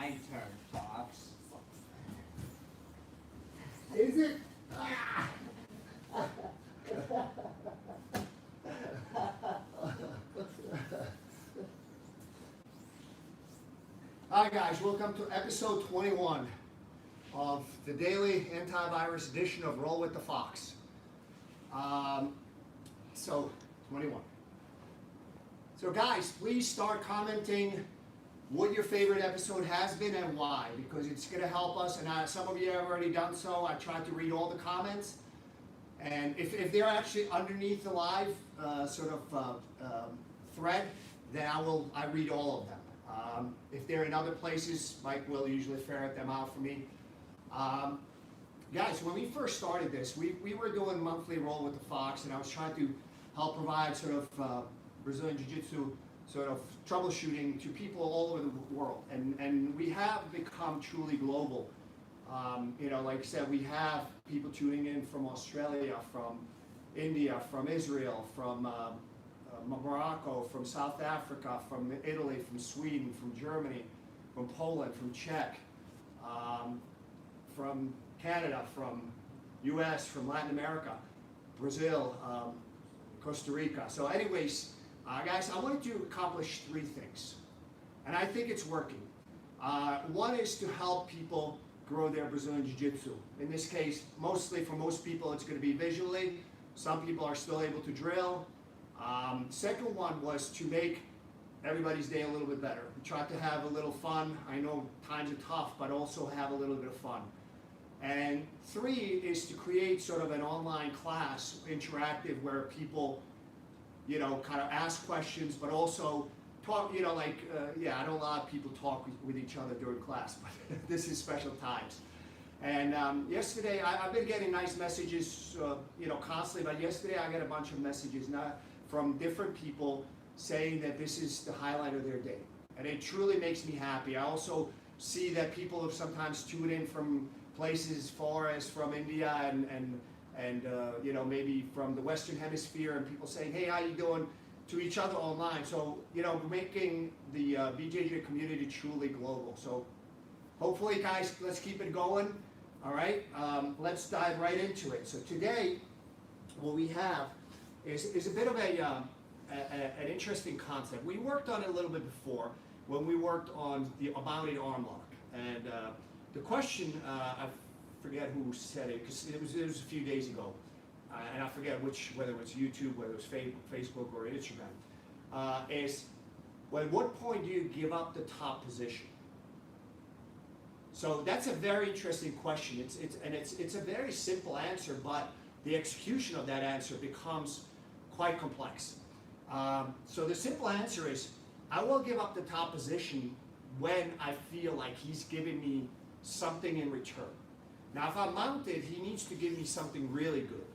my turn, Fox. Is it? Ah. Hi guys, welcome to episode 21 of the daily antivirus edition of Roll with the Fox. So 21. So guys, please start commenting what your favorite episode has been and why, because it's going to help us. And some of you have already done so. I tried to read all the comments, and if they're actually underneath the live thread, then I read all of them. If they're in other places, Mike will usually ferret them out for me. Guys, when we first started this, we were doing monthly Roll with the Fox, and I was trying to help provide Brazilian Jiu-Jitsu troubleshooting to people all over the world, and we have become truly global. Like I said, we have people tuning in from Australia, from India, from Israel, from Morocco, from South Africa, from Italy, from Sweden, from Germany, from Poland, from Czech, from Canada, from US, from Latin America, Brazil, Costa Rica. So anyways, guys, I wanted to accomplish three things, and I think it's working. One is to help people grow their Brazilian Jiu-Jitsu. In this case, mostly for most people, it's going to be visually. Some people are still able to drill. Second one was to make everybody's day a little bit better. We tried to have a little fun. I know times are tough, but also have a little bit of fun. And three is to create sort of an online class, interactive, where people kind of ask questions, but also talk, I know a lot of people talk with each other during class, but this is special times. And yesterday, I've been getting nice messages, constantly, but yesterday I got a bunch of messages from different people saying that this is the highlight of their day. And it truly makes me happy. I also see that people have sometimes tuned in from places far as from India and maybe from the Western Hemisphere, and people saying, hey, how you doing, to each other online. So, making the BJJ community truly global. So hopefully, guys, let's keep it going. All right, let's dive right into it. So today, what we have is a bit of an interesting concept. We worked on it a little bit before when we worked on the mounted arm lock. And the question, I forget who said it, because it was a few days ago, and I forget whether it was YouTube, whether it was Facebook or Instagram, is, well, at what point do you give up the top position? So that's a very interesting question. It's a very simple answer, but the execution of that answer becomes quite complex. So the simple answer is, I will give up the top position when I feel like he's giving me something in return. Now, if I'm mounted, he needs to give me something really good.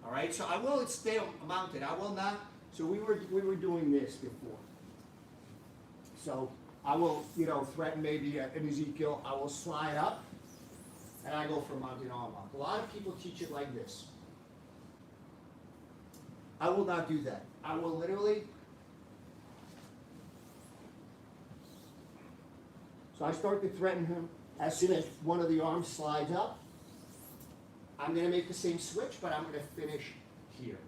All right, so I will stay mounted. I will not. So we were doing this before. So I will, threaten maybe an Ezekiel. I will slide up, and I go for mounted arm lock. A lot of people teach it like this. I will not do that. I will literally. So I start to threaten him. As soon as one of the arms slides up, I'm going to make the same switch, but I'm going to finish here.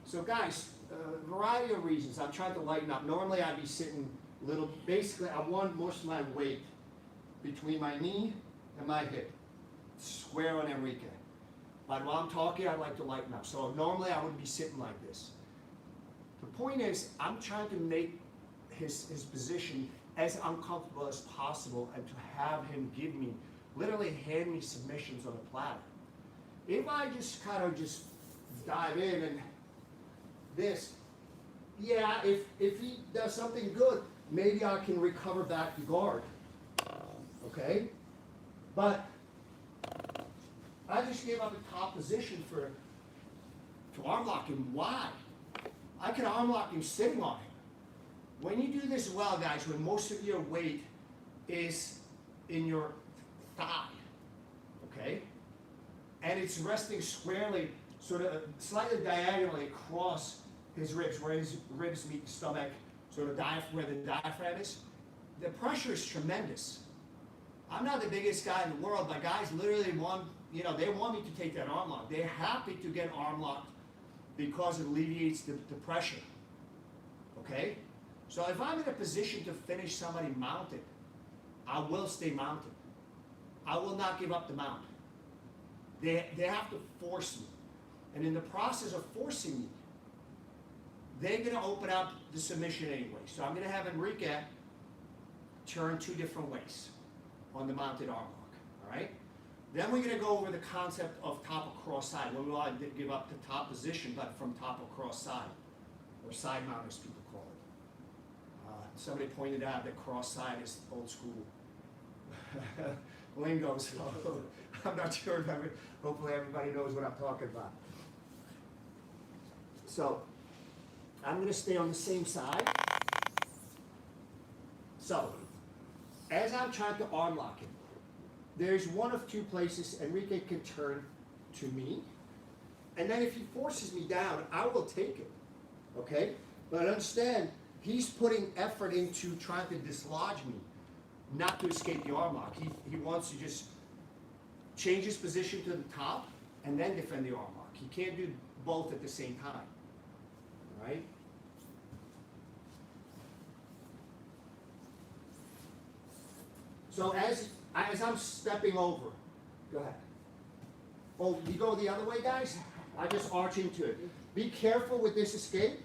So guys, a variety of reasons. I'm trying to lighten up. Normally I'd be sitting basically I want most of my weight between my knee and my hip, square on ENRIQUE. But while I'm talking, I'd like to lighten up. So normally I would be sitting like this. The point is, I'm trying to make his position as uncomfortable as possible, and to have him literally hand me submissions on a platter. If I just kind of dive in and this, yeah, if he does something good, maybe I can recover back to guard, okay? But I just gave up a top position to arm lock him. Why? I can arm lock him sitting on him. When you do this well, guys, when most of your weight is in your thigh, okay, and it's resting squarely, sort of slightly diagonally across his ribs, where his ribs meet the stomach, sort of where the diaphragm is, the pressure is tremendous. I'm not the biggest guy in the world. My guys literally want, you know, they want me to take that arm lock. They're happy to get arm locked because it alleviates the pressure. Okay? So if I'm in a position to finish somebody mounted, I will stay mounted. I will not give up the mount. They have to force me. And in the process of forcing me, they're going to open up the submission anyway. So I'm going to have Enrique turn 2 different ways on the mounted arm lock. All right? Then we're going to go over the concept of top across side. We want to give up the top position, but from top across side, or side mount as people call it. Somebody pointed out that cross side is old school lingo, so I'm not sure if hopefully everybody knows what I'm talking about. So I'm going to stay on the same side. So as I'm trying to arm lock him, there's one of 2 places Enrique can turn to me, and then if he forces me down, I will take it. Okay? But understand, he's putting effort into trying to dislodge me, not to escape the arm lock. He wants to just change his position to the top and then defend the arm lock. He can't do both at the same time. All right? So as I'm stepping over, go ahead. Oh, you go the other way, guys? I just arch into it. Be careful with this escape.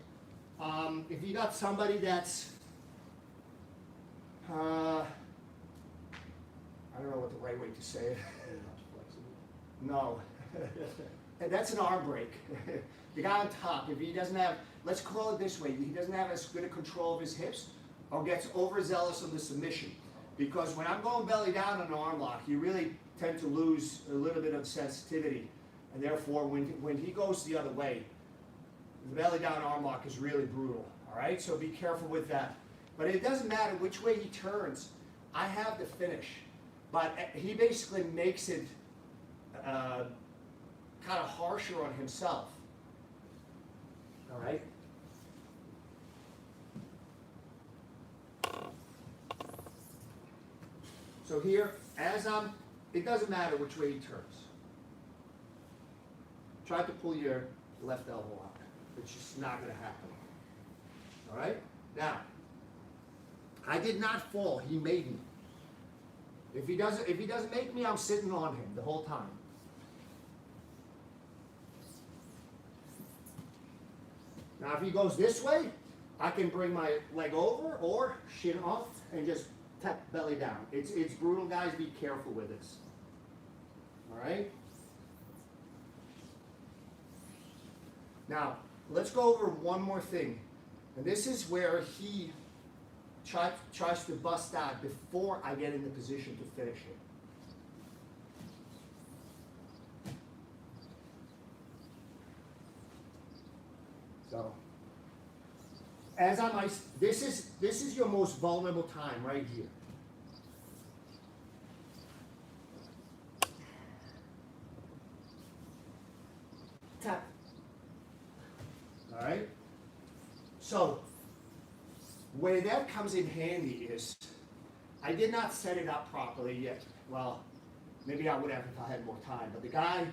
If you got somebody that's, I don't know what the right way to say it. No. That's an arm break. The guy on top, if he doesn't have, let's call it this way, he doesn't have as good a control of his hips or gets overzealous on the submission. Because when I'm going belly down on an arm lock, you really tend to lose a little bit of sensitivity. And therefore, when he goes the other way, the belly down arm lock is really brutal. All right, so be careful with that. But it doesn't matter which way he turns. I have the finish. But he basically makes it kind of harsher on himself. All right. So here, it doesn't matter which way he turns. Try to pull your left elbow out. It's just not going to happen. All right? Now, I did not fall. He made me. If he doesn't make me, I'm sitting on him the whole time. Now, if he goes this way, I can bring my leg over or shin off and just tap belly down. It's brutal, guys. Be careful with this. All right? Now, let's go over one more thing. And this is where he tries to bust out before I get in the position to finish it. So, this is your most vulnerable time right here. Tap. All right? So, where that comes in handy is, I did not set it up properly yet. Well, maybe I would have if I had more time, but the guy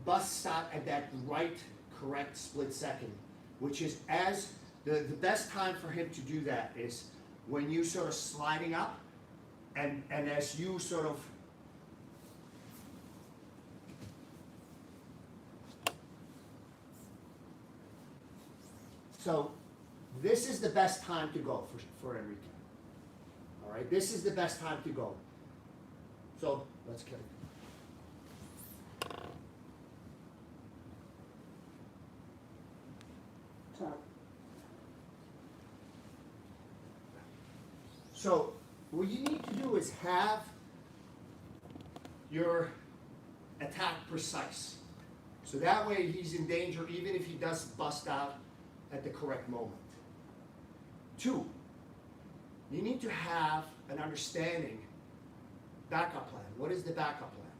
busts out at that right, correct split second, which is the best time for him to do that is when you sort of sliding up and as you sort of so this is the best time to go for Enrique. All right, this is the best time to go. So let's get it. So what you need to do is have your attack precise. So that way he's in danger even if he does bust out at the correct moment. 2, you need to have an understanding, backup plan. What is the backup plan?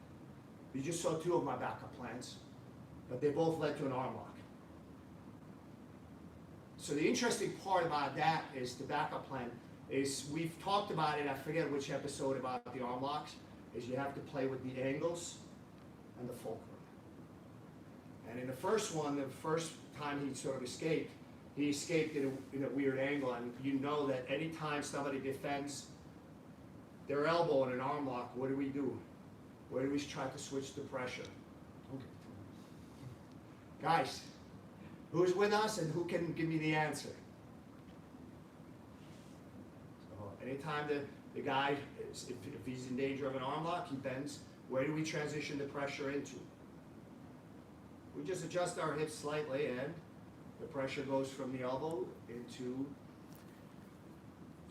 You just saw 2 of my backup plans, but they both led to an arm lock. So the interesting part about that is the backup plan is we've talked about it, I forget which episode about the arm locks, is you have to play with the angles and the fulcrum. And in the first one, the first time he sort of escaped, he escaped in a weird angle. And you know that anytime somebody defends their elbow in an arm lock, what do we do? Where do we try to switch the pressure? Okay. Guys, who's with us and who can give me the answer? So anytime the guy, if he's in danger of an arm lock, he bends. Where do we transition the pressure into? We just adjust our hips slightly and the pressure goes from the elbow into...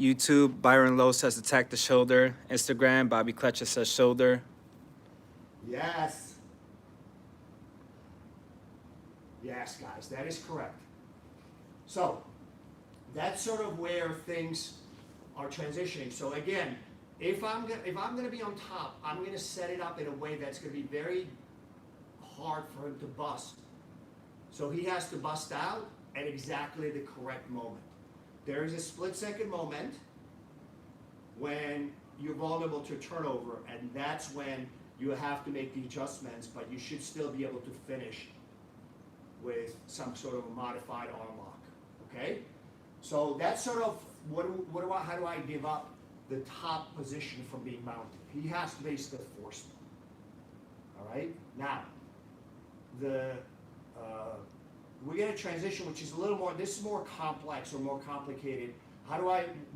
YouTube, Byron Lowe says attack the shoulder. Instagram, Bobby Kletcher says shoulder. Yes. Yes, guys, that is correct. So, that's sort of where things are transitioning. So again, if I'm gonna be on top, I'm gonna set it up in a way that's gonna be very hard for him to bust. So he has to bust out at exactly the correct moment. There is a split-second moment when you're vulnerable to turnover, and that's when you have to make the adjustments, but you should still be able to finish with some sort of a modified arm lock, okay? So that's sort of, how do I give up the top position from being mounted? He has to basically force me, all right? Now, we're going to transition, which is a little more, this is more complex or more complicated.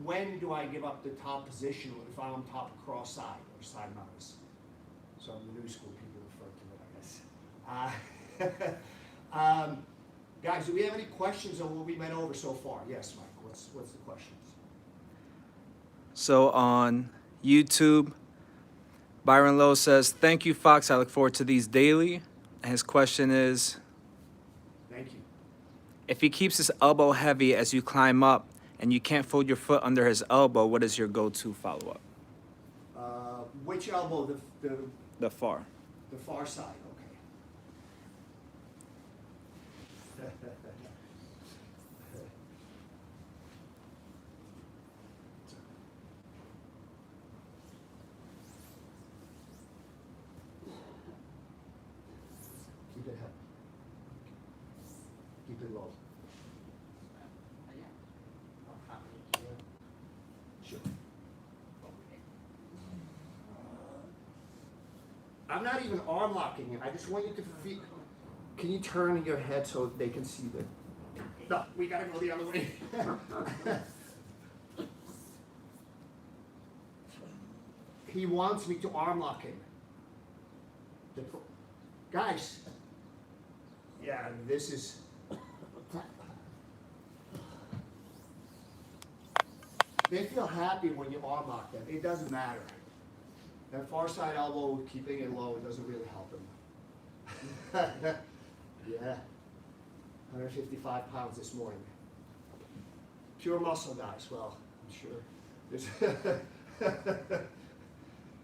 When do I give up the top position if I'm on top cross-side or side mounts? So the new school people refer to it, I guess. Guys, do we have any questions on what we went over so far? Yes, Mike, what's the questions? So on YouTube, Byron Lowe says, thank you, Fox. I look forward to these daily. And his question is, thank you. If he keeps his elbow heavy as you climb up and you can't fold your foot under his elbow, what is your go-to follow-up? Which elbow? The far. The far side, okay. Keep it heavy. Keep it low. Sure. I'm not even arm locking it. I just want you to feel. Can you turn your head so they can see the? No, we gotta go the other way. He wants me to arm lock him. Guys. Yeah, this is. They feel happy when you arm lock them. It doesn't matter. That far side elbow, keeping it low, doesn't really help him. Yeah. 155 pounds this morning. Pure muscle, guys. Well, I'm sure.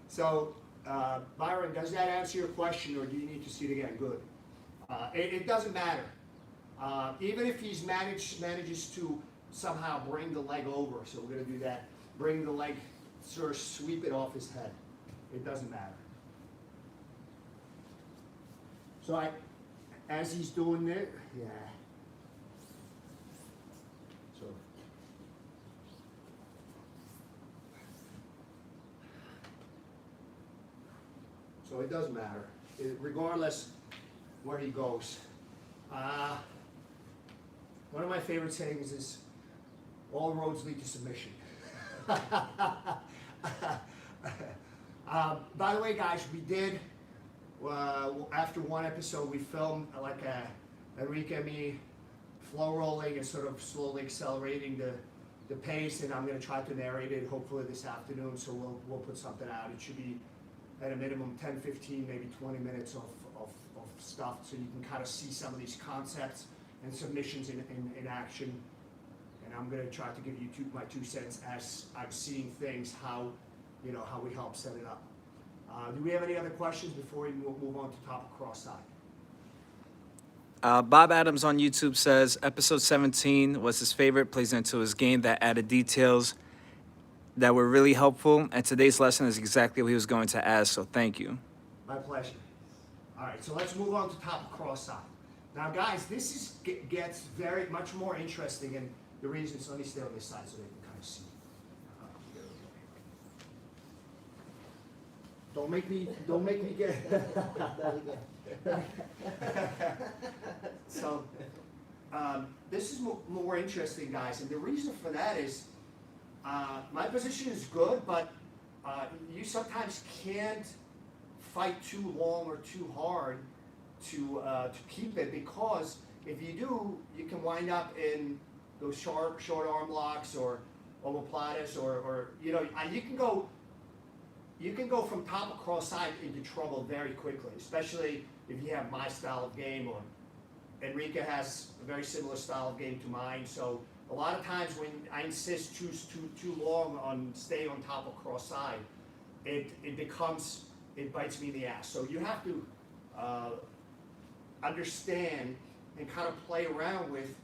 So, Byron, does that answer your question, or do you need to see it again? Good. It doesn't matter. Even if he's manages to somehow bring the leg over, so we're going to do that, bring the leg, sort of sweep it off his head. It doesn't matter. So as he's doing it, yeah. So it doesn't matter, regardless where he goes. One of my favorite sayings is, all roads lead to submission. By the way, guys, we did, after one episode, we filmed like Enrique and me flow rolling and sort of slowly accelerating the pace, and I'm going to try to narrate it hopefully this afternoon, so we'll put something out. It should be at a minimum 10, 15, maybe 20 minutes of stuff, so you can kind of see some of these concepts and submissions in action. And I'm going to try to give you my 2 cents as I'm seeing things, how we help set it up. Do we have any other questions before we move on to top of cross side? Bob Adams on YouTube says, episode 17 was his favorite, plays into his game that added details that were really helpful, and today's lesson is exactly what he was going to ask, so thank you. My pleasure. All right, so let's move on to top of cross side. Now, guys, this gets very much more interesting, and the reasons. Let me stay on this side so they can kind of see. Don't make me get. So, this is more interesting, guys, and the reason for that is my position is good, but you sometimes can't fight too long or too hard to keep it, because if you do, you can wind up in those short arm locks or omoplatas, or you know, you can go from top of cross side into trouble very quickly, especially if you have my style of game, or Enrique has a very similar style of game to mine. So a lot of times when I insist too long on staying on top of cross side, it bites me in the ass. So you have to understand and kind of play around with,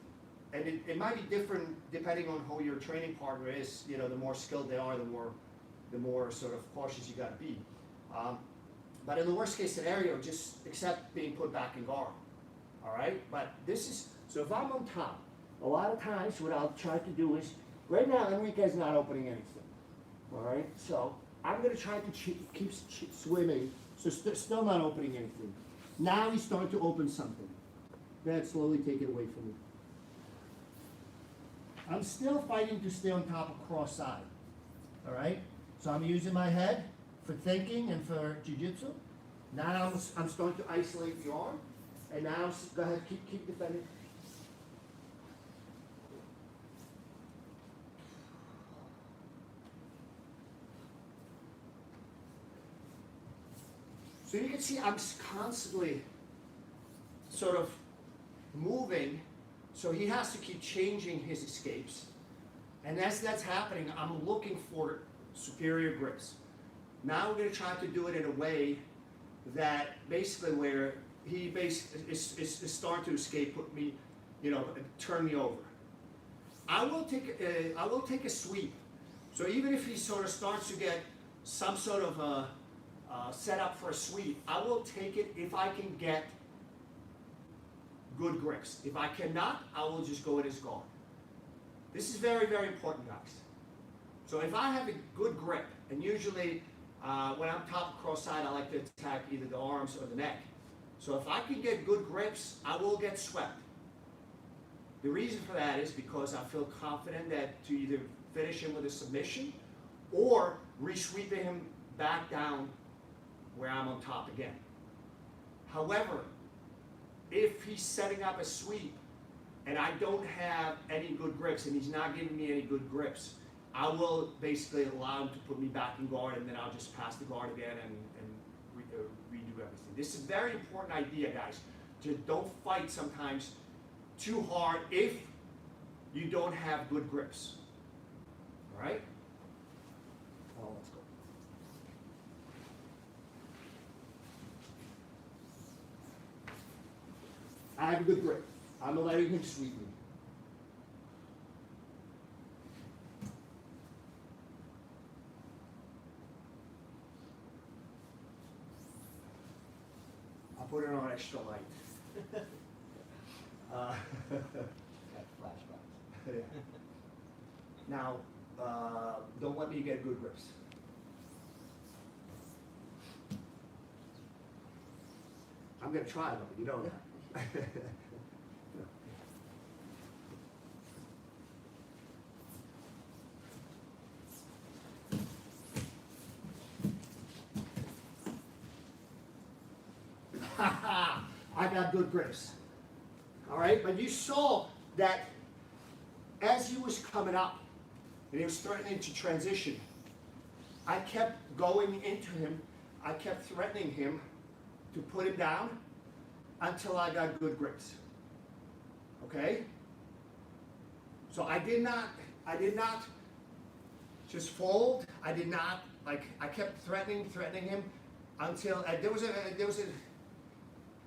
and it might be different depending on who your training partner is. You know, the more skilled they are, the more sort of cautious you got to be. But in the worst case scenario, just accept being put back in guard. All right, but this is, so if I'm on top, a lot of times what I'll try to do is, right now Enrique's not opening anything. All right, so I'm going to try to keep swimming, so still not opening anything. Now he's starting to open something. Then slowly take it away from me. I'm still fighting to stay on top of cross side. All right, so I'm using my head for thinking and for jiu-jitsu. Now I'm starting to isolate the arm, and now go ahead, keep defending. So you can see I'm constantly sort of moving, so he has to keep changing his escapes. And as that's happening, I'm looking for superior grips. Now we're going to try to do it in a way that basically where he is starting to escape, put me, you know, turn me over. I will take a sweep. So even if he sort of starts to get some sort of set up for a sweep, I will take it if I can get good grips. If I cannot, I will just go in his guard. This is very, very important, guys. So if I have a good grip, and usually when I'm top of cross side, I like to attack either the arms or the neck. So if I can get good grips, I will get swept. The reason for that is because I feel confident that to either finish him with a submission or re-sweeping him back down where I'm on top again. However, if he's setting up a sweep and I don't have any good grips and he's not giving me any good grips, I will basically allow him to put me back in guard, and then I'll just pass the guard again and redo everything. This is a very important idea, guys. Just don't fight sometimes too hard if you don't have good grips. All right? Oh, let's go. I have a good grip. I'm letting him sweep me. I'll put it on extra light. Got flashbacks. Yeah. Now, don't let me get good grips. I'm going to try though, you know that. I got good grips. All right, but you saw that as he was coming up and he was threatening to transition, I kept going into him. I kept threatening him to put him down until I got good grips. Okay? So I did not just fold. I did not, I kept threatening him until there was a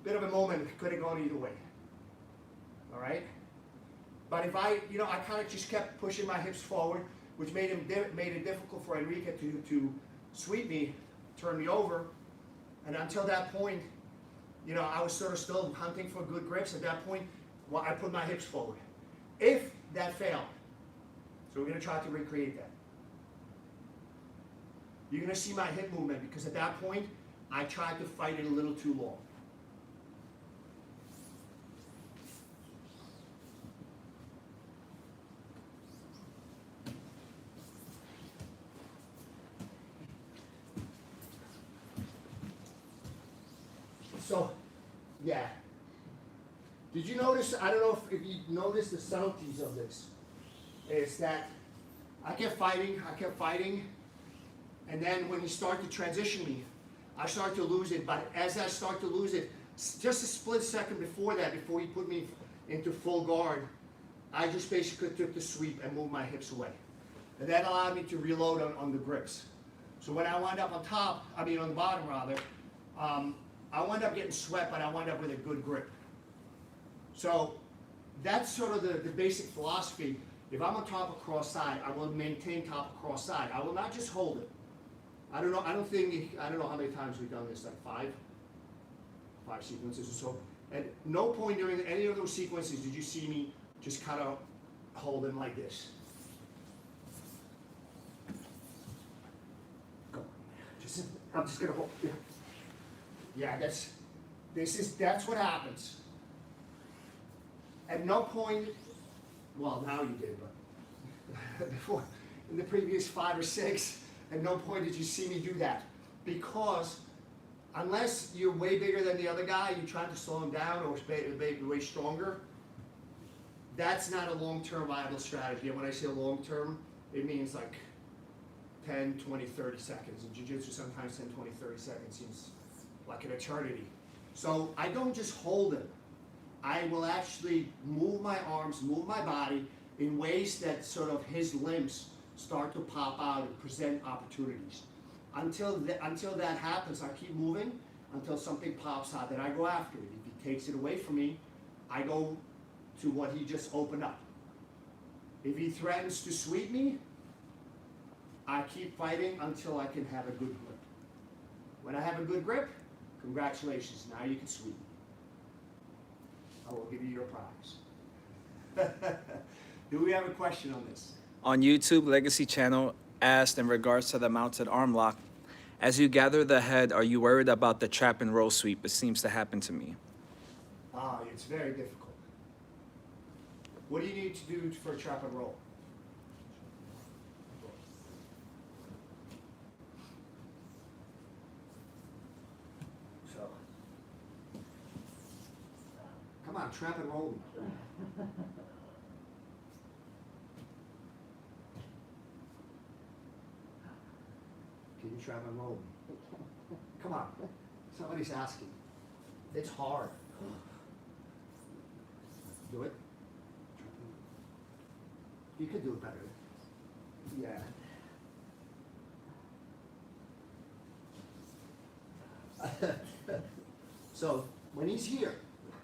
bit of a moment, it could have gone either way. All right? But if I kind of just kept pushing my hips forward, which made it difficult for Enrique to sweep me, turn me over. And until that point, you know, I was sort of still hunting for good grips. At that point, well, I put my hips forward. If that failed, so we're going to try to recreate that. You're going to see my hip movement because at that point, I tried to fight it a little too long. So, yeah. Did you notice, I don't know if you noticed the subtleties of this, is that I kept fighting, and then when you start to transition me, I start to lose it, but as I start to lose it, just a split second before that, before you put me into full guard, I just basically took the sweep and moved my hips away. And that allowed me to reload on the grips. So when I wound up on top, I mean on the bottom rather, I wound up getting swept, but I wound up with a good grip. So that's sort of the basic philosophy. If I'm on top of cross side, I will maintain top of cross side. I will not just hold it. I don't know how many times we've done this, like five sequences or so. At no point during any of those sequences did you see me just kind of hold them like this. Go. I'm just gonna hold. Yeah, that's what happens. At no point, well, now you did, but before, in the previous 5 or 6, at no point did you see me do that. Because unless you're way bigger than the other guy, you're trying to slow him down or be way stronger, that's not a long-term viable strategy. And when I say long-term, it means like 10, 20, 30 seconds. In jiu-jitsu, sometimes 10, 20, 30 seconds seems like an eternity. So I don't just hold him. I will actually move my arms, move my body in ways that sort of his limbs start to pop out and present opportunities. Until that happens, I keep moving until something pops out that I go after it. If he takes it away from me, I go to what he just opened up. If he threatens to sweep me, I keep fighting until I can have a good grip. When I have a good grip, congratulations, now you can sweep me. I will give you your prize. Do we have a question on this? On YouTube, Legacy Channel asked in regards to the mounted arm lock, as you gather the head, are you worried about the trap and roll sweep? It seems to happen to me. It's very difficult. What do you need to do for a trap and roll? So, come on, trap and roll. Can you trap and roll? Come on, somebody's asking. It's hard. Do it. You could do it better. Yeah. So when he's here,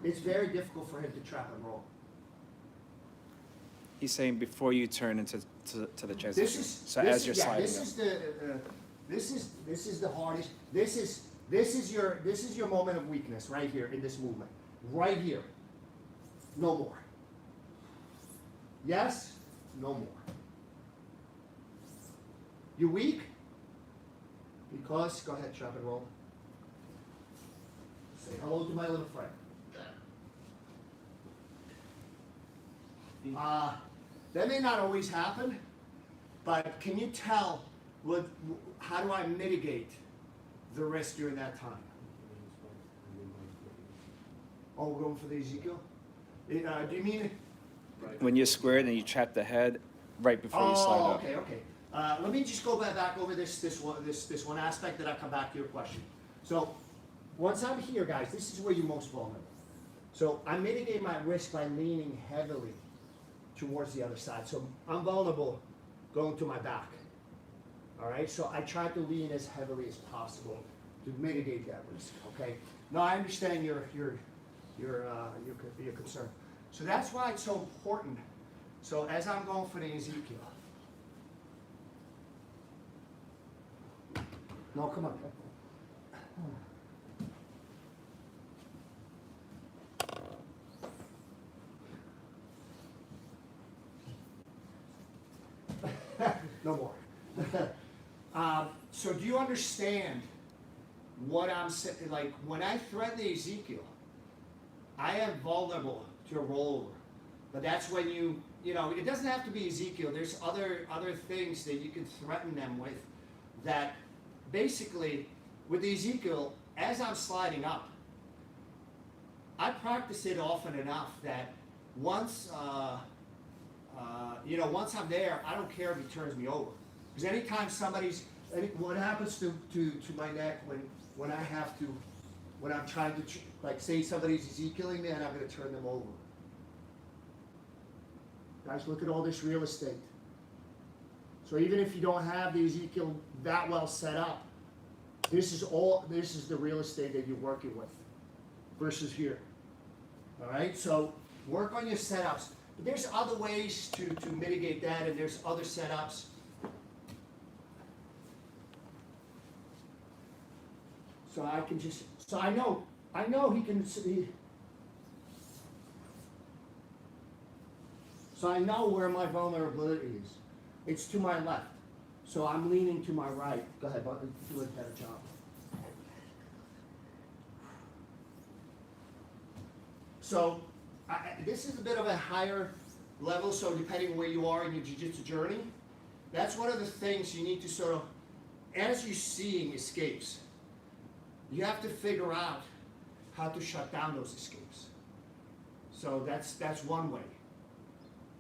it's very difficult for him to trap and roll. He's saying before you turn into the transition. As you're sliding up. This is the hardest. This is your moment of weakness right here in this movement. Right here. No more. Yes? No more. You weak? Because, go ahead, trap and roll. Say hello to my little friend. That may not always happen, but can you tell how do I mitigate the risk during that time? Oh, we're going for the Ezekiel? Do you mean When you're squared and you trap the head right before you slide up. Okay. Let me just go back over this one aspect, that I come back to your question. So once I'm here, guys, this is where you're most vulnerable. So I mitigate my risk by leaning heavily towards the other side. So I'm vulnerable going to my back. All right, so I try to lean as heavily as possible to mitigate that risk. Okay. Now I understand your concern. So that's why it's so important. So as I'm going for the Ezekiel, No, come on. No more. So do you understand what I'm saying? Like when I threaten Ezekiel, I am vulnerable to a rollover. But that's when you know, it doesn't have to be Ezekiel. There's other things that you can threaten them with that basically with Ezekiel, as I'm sliding up, I practice it often enough that once once I'm there, I don't care if he turns me over. Because anytime what happens to my neck when I'm trying to, like say somebody's Ezekiel-ing me and I'm going to turn them over. Guys, look at all this real estate. So even if you don't have the Ezekiel that well set up, this is the real estate that you're working with versus here. All right, so work on your setups. But there's other ways to mitigate that, and there's other setups. So I can just, so I know he can see. So I know where my vulnerability is. It's to my left. So I'm leaning to my right. Go ahead, Butler, do a better job. So this is a bit of a higher level, so depending where you are in your jiu-jitsu journey, that's one of the things you need to sort of, as you're seeing escapes, you have to figure out how to shut down those escapes. So that's one way.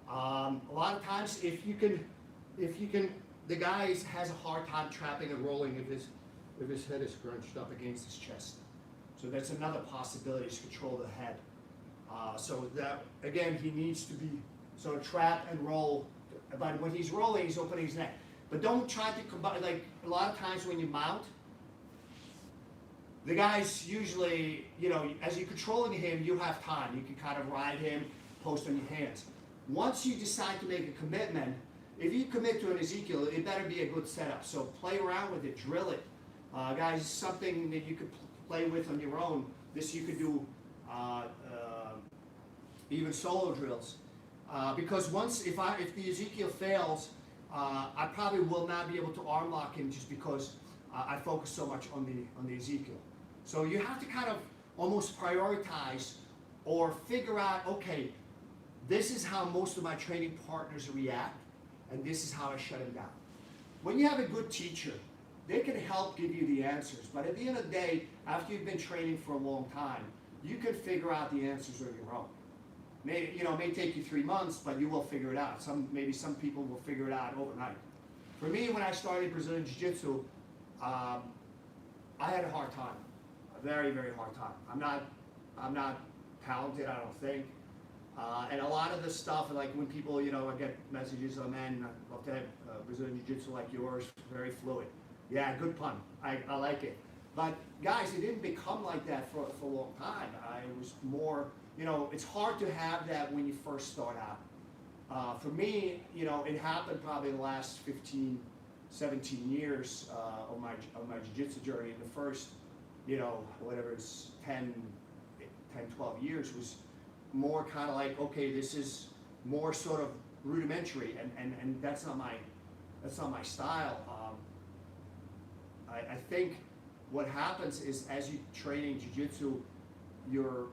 A lot of times, if you can, the guy has a hard time trapping and rolling if his head is scrunched up against his chest. So that's another possibility, is control the head. So that, again, he needs to be sort of trap and roll, but when he's rolling, he's opening his neck. But don't try to combine, like a lot of times when you mount, the guy's usually, as you're controlling him, you have time. You can kind of ride him, post on your hands. Once you decide to make a commitment, if you commit to an Ezekiel, it better be a good setup. So play around with it, drill it. Guys, something that you could play with on your own. This you could do even solo drills. Because if the Ezekiel fails, I probably will not be able to arm lock him just because I focus so much on the Ezekiel. So you have to kind of almost prioritize or figure out, okay, this is how most of my training partners react, and this is how I shut them down. When you have a good teacher, they can help give you the answers, but at the end of the day, after you've been training for a long time, you can figure out the answers on your own. It may take you 3 months, but you will figure it out. Maybe some people will figure it out overnight. For me, when I started Brazilian Jiu-Jitsu, I had a hard time, a very, very hard time. I'm not talented, I don't think. And a lot of the stuff, like when people, I get messages, oh man, I'd love to have Brazilian Jiu-Jitsu like yours, very fluid. Yeah, good pun, I like it. But guys, it didn't become like that for a long time. It was more, it's hard to have that when you first start out. For me, it happened probably the last 15, 17 years of my jiu-jitsu journey. The first, whatever it's 10, 12 years was more kind of like, okay, this is more sort of rudimentary, and that's not my style. I think what happens is as you training jiu-jitsu, your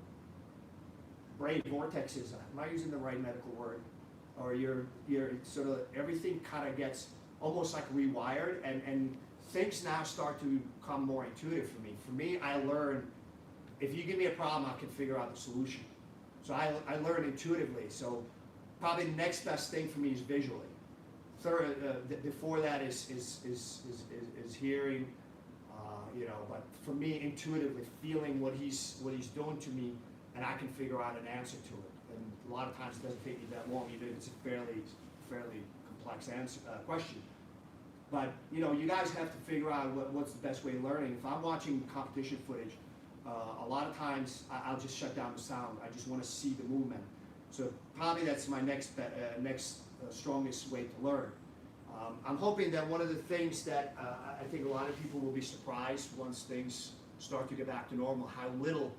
brain vortexes, am I using the right medical word? Or your sort of everything kind of gets almost like rewired, and things now start to become more intuitive for me. For me, I learn, if you give me a problem, I can figure out the solution. So I learn intuitively. So probably the next best thing for me is visually. Third, before that is hearing, but for me, intuitively feeling what he's doing to me, and I can figure out an answer to it. And a lot of times it doesn't take me that long, even if it's a fairly complex question. But you guys have to figure out what's the best way of learning. If I'm watching competition footage, a lot of times I'll just shut down the sound. I just want to see the movement. So probably that's my next strongest way to learn. I'm hoping that one of the things that I think a lot of people will be surprised once things start to get back to normal, how little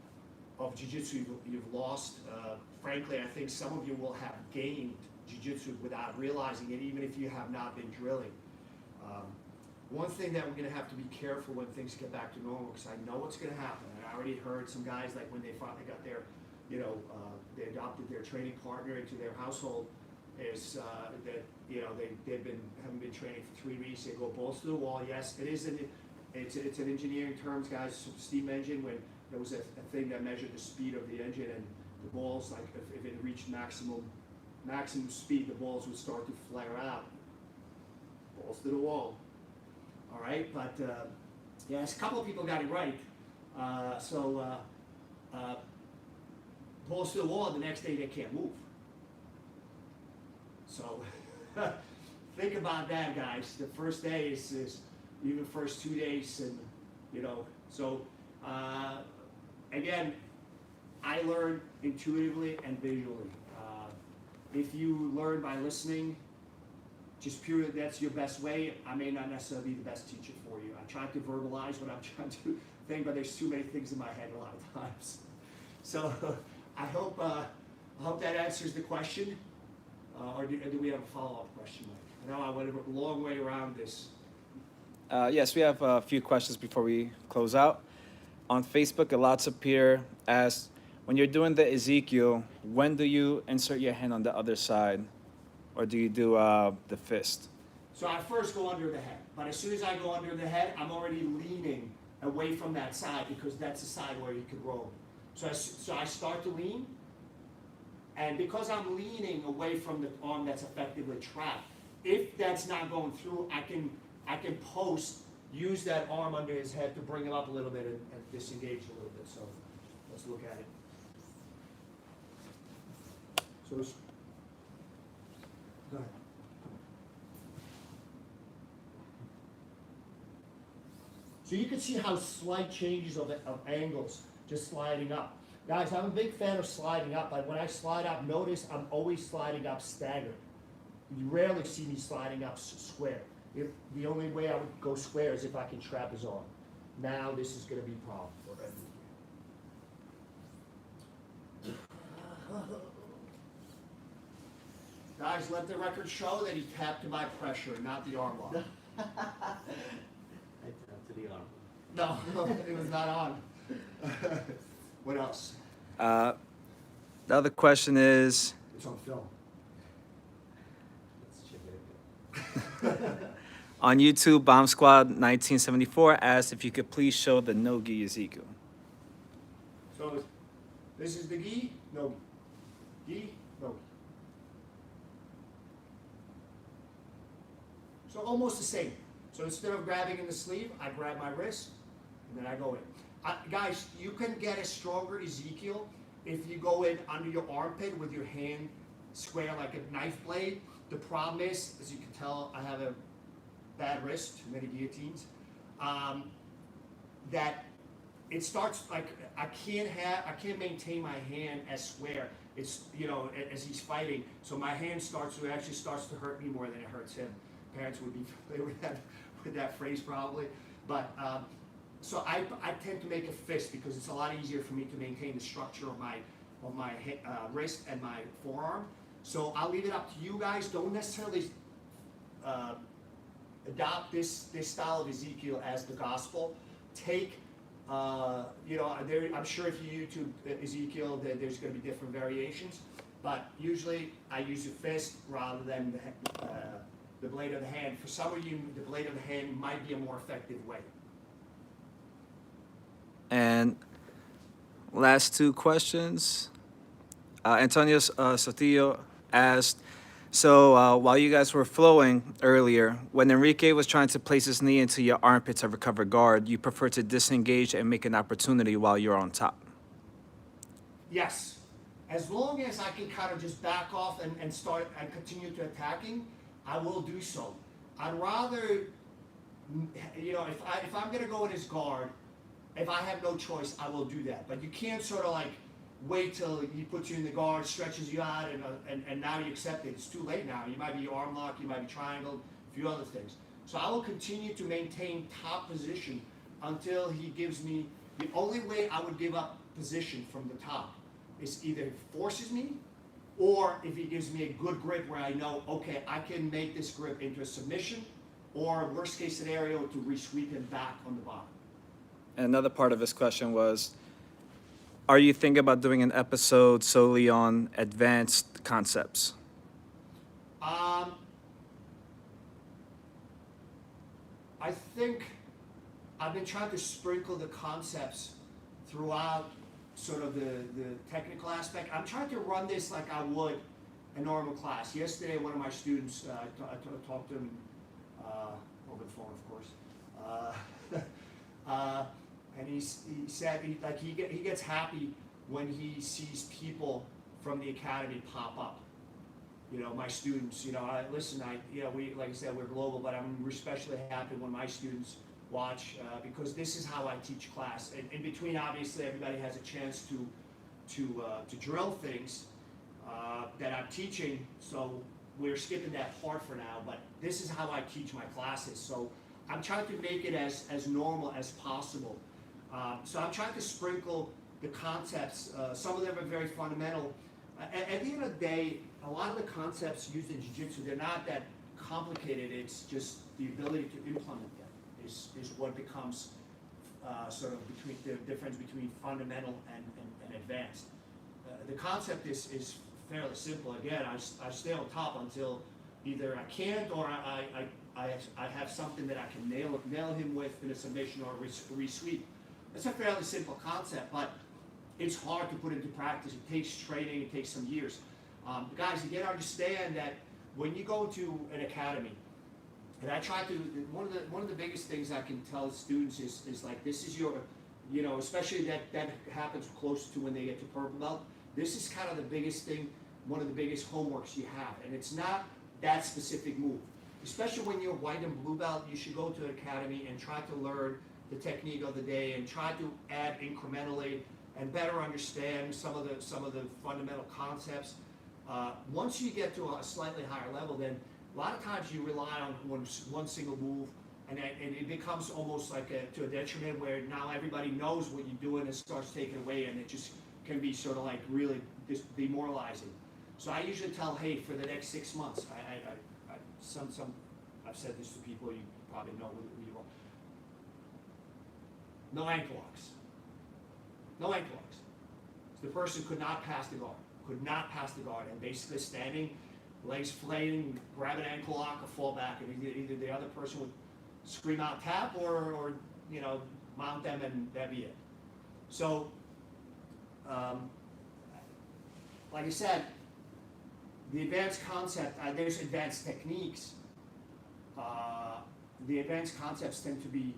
of jiu-jitsu you've lost. Frankly, I think some of you will have gained jiu-jitsu without realizing it, even if you have not been drilling. One thing that we're going to have to be careful when things get back to normal, because I know what's going to happen. And I already heard some guys, like when they finally got their, they adopted their training partner into their household, is that haven't been training for 3 weeks. They go balls to the wall. Yes, it's an engineering terms, guys. Steam engine, when there was a thing that measured the speed of the engine, and the balls, like if it reached maximum speed, the balls would start to flare out. Balls to the wall. All right, but yes, a couple of people got it right. Balls to the wall, the next day they can't move. So think about that, guys. The first day is even first 2 days, and so again, I learn intuitively and visually. If you learn by listening, just purely that's your best way, I may not necessarily be the best teacher for you. I try to verbalize what I'm trying to think, but there's too many things in my head a lot of times. So I hope that answers the question. Or do we have a follow-up question, Mike? I know I went a long way around this. Yes, we have a few questions before we close out. On Facebook, Elotsa asked, when you're doing the Ezekiel, when do you insert your hand on the other side? Or do you do the fist? So I first go under the head. But as soon as I go under the head, I'm already leaning away from that side, because that's the side where you can roll. So I start to lean. And because I'm leaning away from the arm that's effectively trapped, if that's not going through, I can use that arm under his head to bring him up a little bit and disengage a little bit. So let's look at it. So go ahead. So you can see how slight changes of angles just sliding up. Guys, I'm a big fan of sliding up. Like when I slide up, notice I'm always sliding up staggered. You rarely see me sliding up square. The only way I would go square is if I can trap his arm. Now this is going to be a problem for everyone. Guys, let the record show that he tapped to my pressure, not the arm lock. I tapped to the arm. No, it was not on. What else? The other question is, It's on film. Let's check it out. on YouTube, Bomb Squad 1974 asked if you could please show the no-gi Ezekiel. So this is the gi, no gi. Gi, no gi. So almost the same. So instead of grabbing in the sleeve, I grab my wrist and then I go in. Guys, you can get a stronger Ezekiel if you go in under your armpit with your hand square like a knife blade. The problem is, as you can tell, I have a bad wrist, too many guillotines, that it starts like I can't maintain my hand as square. It's as he's fighting, so my hand actually starts to hurt me more than it hurts him. Parents would be familiar with that phrase probably, but. So I tend to make a fist because it's a lot easier for me to maintain the structure of my wrist and my forearm. So I'll leave it up to you guys. Don't necessarily adopt this style of Ezekiel as the gospel. Take, I'm sure if you YouTube Ezekiel, there's going to be different variations. But usually I use a fist rather than the blade of the hand. For some of you, the blade of the hand might be a more effective way. And last two questions. Antonio Sotillo asked, so while you guys were flowing earlier, when Enrique was trying to place his knee into your armpit to recover guard, you prefer to disengage and make an opportunity while you're on top? If as long as I can kind of just back off and start and continue to attacking, I will do so. I'd rather, if I'm going to go in his guard, if I have no choice, I will do that. But you can't sort of like wait till he puts you in the guard, stretches you out, and now you accept it. It's too late now. You might be arm lock, you might be triangle. few other things. So I will continue to maintain top position until he gives me, the only way I would give up position from the top is either he forces me, or if he gives me a good grip where I know, okay, I can make this grip into a submission, or worst case scenario, to re-sweep him back on the bottom. And another part of his question was, are you thinking about doing an episode solely on advanced concepts? I think I've been trying to sprinkle the concepts throughout sort of the technical aspect. I'm trying to run this like I would a normal class. Yesterday, one of my students, I talked to him over the phone, of course, and he said he gets happy when he sees people from the academy pop up. You know, my students. You know, we, like I said, we're global, but I'm especially happy when my students watch because this is how I teach class. And in between, obviously, everybody has a chance to drill things that I'm teaching. So we're skipping that part for now. But this is how I teach my classes. So I'm trying to make it as normal as possible. So I'm trying to sprinkle the concepts. Some of them are very fundamental. At the end of the day, a lot of the concepts used in jiu-jitsu, they're not that complicated. It's just the ability to implement them is what becomes sort of the difference between fundamental and advanced. The concept is fairly simple. Again, I stay on top until either I can't or I have something that I can nail him with in a submission or a re-sweep. It's a fairly simple concept, but it's hard to put into practice. It takes training, it takes some years. Guys, you gotta understand that when you go to an academy, and I try to, one of the biggest things I can tell students is like, this is your, you know, especially that happens close to when they get to purple belt. This is kind of the biggest thing, one of the biggest homeworks you have, and it's not that specific move. Especially when you're white and blue belt, you should go to an academy and try to learn the technique of the day and try to add incrementally and better understand some of the fundamental concepts. Once you get to a slightly higher level, then a lot of times you rely on one single move, and it becomes almost like to a detriment where now everybody knows what you're doing and starts taking away, and it just can be sort of like really demoralizing. So I usually tell, hey, for the next 6 months, I've said this to people, you probably know who you are. No ankle locks. No ankle locks. So the person could not pass the guard, and basically standing, legs flailing, grab an ankle lock or fall back, and either the other person would scream out tap or you know, mount them, and that'd be it. So, like I said, the advanced concept, there's advanced techniques. The advanced concepts tend to be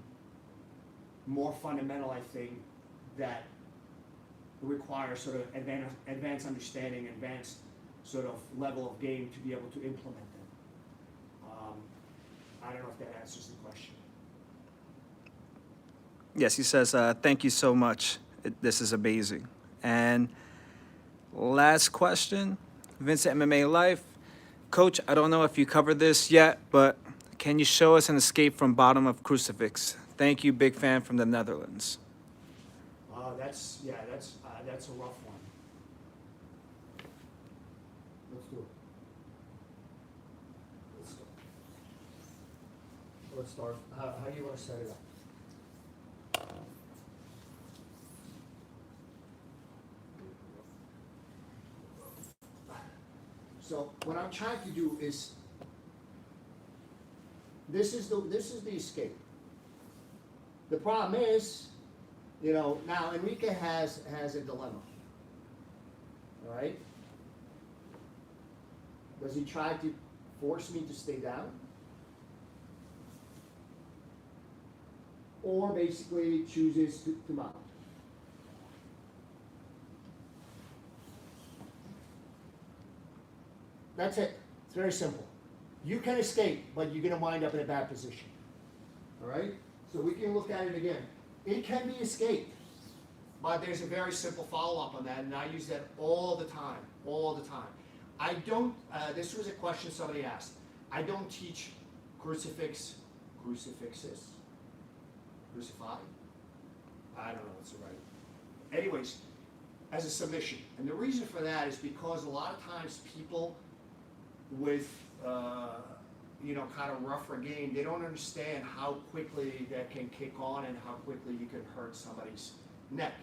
more fundamental, I think, that require sort of advanced understanding, advanced sort of level of game to be able to implement them. I don't know if that answers the question. Yes, he says, thank you so much. This is amazing. And last question, Vincent MMA Life. Coach, I don't know if you covered this yet, but can you show us an escape from bottom of Crucifix? Thank you, big fan from the Netherlands. That's a rough one. Let's do it. Let's start. How do you want to set it up? So what I'm trying to do is, this is the escape. The problem is, you know, now Enrique has a dilemma. All right? Does he try to force me to stay down? Or basically chooses to mount? That's it. It's very simple. You can escape, but you're going to wind up in a bad position. All right? So we can look at it again. It can be escaped, but there's a very simple follow-up on that, and I use that all the time, all the time. I don't, this was a question somebody asked. I don't teach crucifix, crucifixes, crucify. I don't know what's the right. Anyways, as a submission. And the reason for that is because a lot of times people with, you know, kind of rougher game, they don't understand how quickly that can kick on and how quickly you can hurt somebody's neck.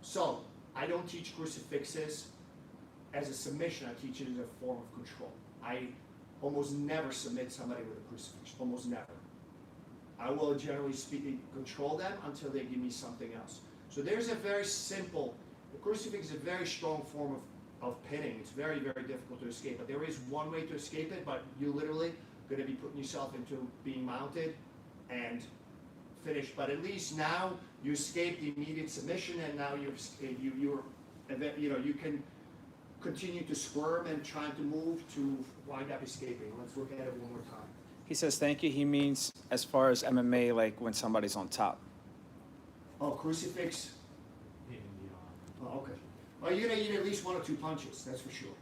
So, I don't teach crucifixes as a submission, I teach it as a form of control. I almost never submit somebody with a crucifix, almost never. I will generally speaking control them until they give me something else. So there's a very simple, the crucifix is a very strong form of pinning. It's very, very difficult to escape. But there is one way to escape it, but you literally going to be putting yourself into being mounted and finished. But at least now you escape the immediate submission, and now you can continue to squirm and trying to move to wind up escaping. Let's look at it one more time. He says thank you. He means as far as MMA, like when somebody's on top. Oh, crucifix. Hitting the arm. Oh, okay. Well, you're gonna eat at least 1 or 2 punches, that's for sure.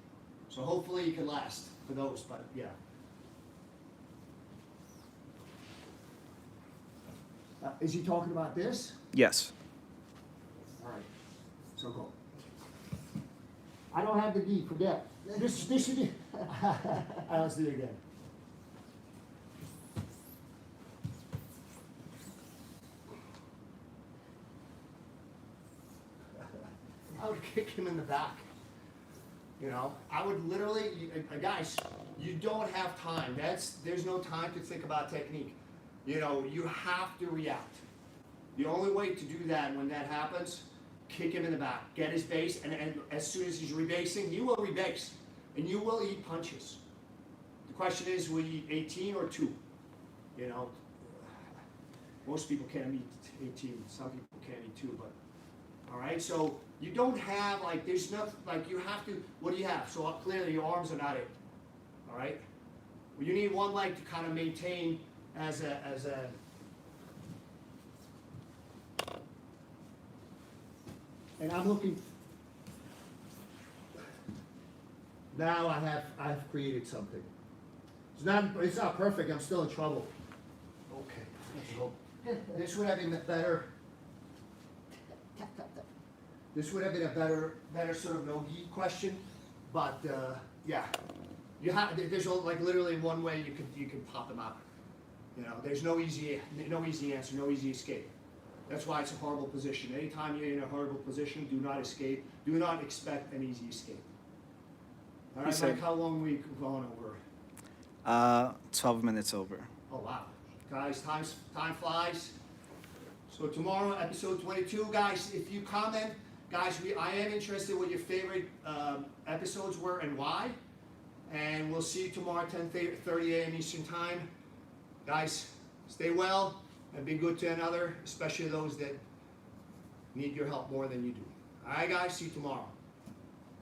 So hopefully you can last for those, but yeah. Is he talking about this? Yes. All right. So go. I don't have the D, forget. This should be. All right, let's do it again. I would kick him in the back. You know, I would literally, guys, you don't have time. There's no time to think about technique. You know, you have to react. The only way to do that when that happens, kick him in the back, get his base, and as soon as he's rebasing, you will rebase, and you will eat punches. The question is, will you eat 18 or 2? You know, most people can't eat 18. Some people can't eat 2, but, all right, so you don't have, like, there's nothing, like, you have to, what do you have? So clearly your arms are not it, all right? Well, you need one leg to kind of maintain as a, and I'm looking, now I've created something. It's not perfect, I'm still in trouble. Okay, let's go. This would have been better. This would have been a better sort of no-gi question, but yeah, there's like literally one way you can pop them out. You know, there's no easy answer, no easy escape. That's why it's a horrible position. Anytime you're in a horrible position, do not escape. Do not expect an easy escape. All right, Mike, how long we gone over? 12 minutes over. Oh wow, guys, time flies. So tomorrow, episode 22, guys. If you comment, guys, I am interested what your favorite episodes were and why. And we'll see you tomorrow, 10:30 a.m. Eastern Time. Guys, stay well and be good to another, especially those that need your help more than you do. All right, guys, see you tomorrow.